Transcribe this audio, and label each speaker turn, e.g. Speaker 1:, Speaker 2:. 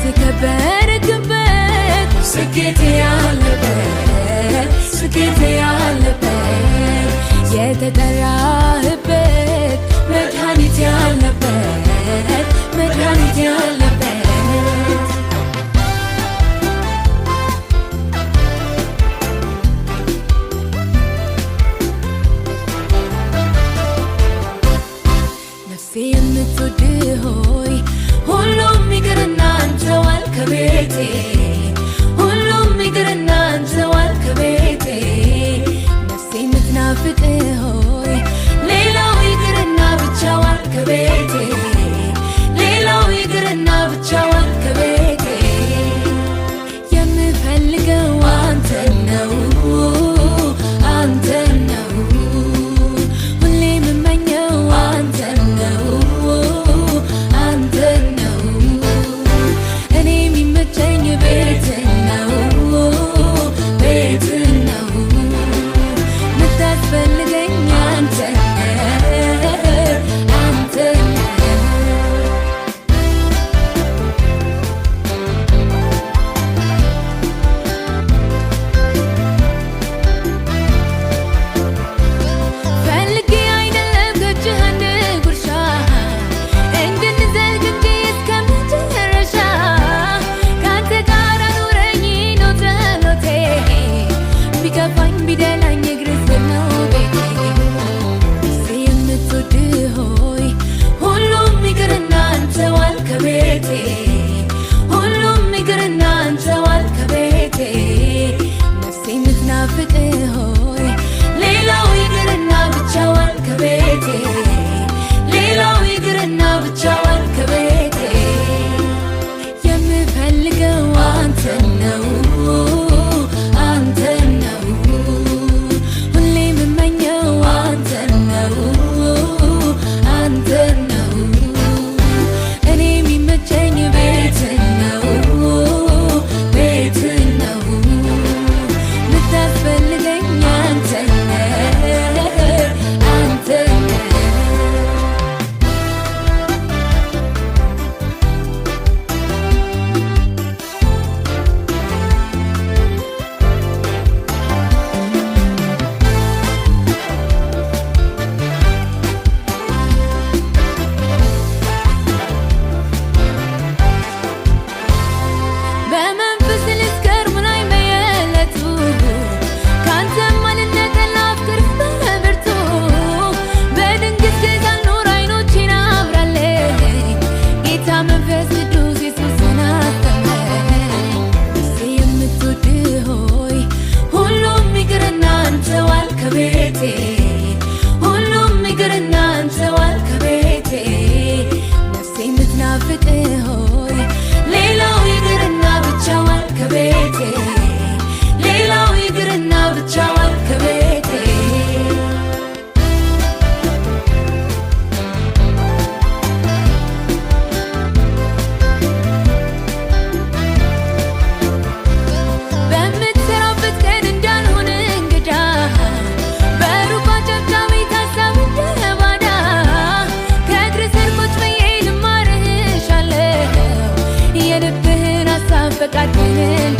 Speaker 1: የተከበርክበት ስኬት ያለበት ስኬት ያለበት የተጠራህበት መድኃኒት ያለበት መድኃኒት ያለበት ነፍሴ የምትወድህ ሆይ ሁሉም ይቅርና አንተ ዋል ከቤቴ ሁሉም ይቅርና አንተ ዋል ከቤቴ ነፍሴ የምትናፍቅህ ሆይ ሌላው ይቅርና ብቻ ዋል ከቤቴ ሌላው ይቅርና ብቻ ዋል ከቤቴ የምፈልገው አንተን ነው አንተን ነው ሁሌ የምመኘው አንተን ነው አንተን ነው እኔ የሚመቸኝ ቤትህ ነው ቤትህ ነው ምታስፈልገኝ አንተን አንተን ፈልጌ አይደለም ከእጅህ አንድ ጉርሻ እንድንዘልቅ እንጂ እስከ መጨረሻ ካንተ ጋር አኑረኝ ነው ጸሎቴ ቢከፋኝ ቢደላኝ እግርህ ስር ነው ቤቴ ነፍሴ የምትወድህ ሆይ ሁሉም ይቅርና አንተ ዋል ከቤቴ ሁሉም ይቅርና አንተ ዋል ከቤቴ ነፍሴ የምትናፍቅህ ሆይ ሌላው ይቅርና ብቻ ዋል ከቤቴ ሌላው ይቅርና ብቻ ዋል ከቤቴ የምፈልገው አንተን ነው አንተን ነው ሁሌ የምመኘው አንተን ነው አንተን ነው እኔ የሚመቸኝ ቤትህ ነው ቤትህ ነው ምታስፈልገኝ አንተን አንተን በመንፈስ ልትቀር ሙላኝ በየዕለቱ ካንተም ማንነትን ላፍቅርህ በብርቱ በድንግዝግዝ አልኖር አይኖቼን አብራለኝ ጌታ መንፈስ ቅዱስ ኢየሱስን አስተምረኝ ነፍሴ የምትወድህ ሆይ ሁሉም ይቅርና አንተ ዋል ከቤቴ ሁሉም ይቅርና አንተ ዋል ከቤቴ ነፍሴ የምትናፍቅህ ሆይ ሌላው ይቅርና ብቻ ዋል ከቤቴ ሌላው ይቅርና ብቻ ዋል ከቤቴ በምትሰራበት ቀን እንዳልሆነ እንግዳ በሩቅ አጨብጫቢ ታሳብ እንደ ባዳ ከእግርህ ስር ቁጭ ብዬ ልማርህ እሻለሁ የልብህን ሀሳብ ፈቃድህን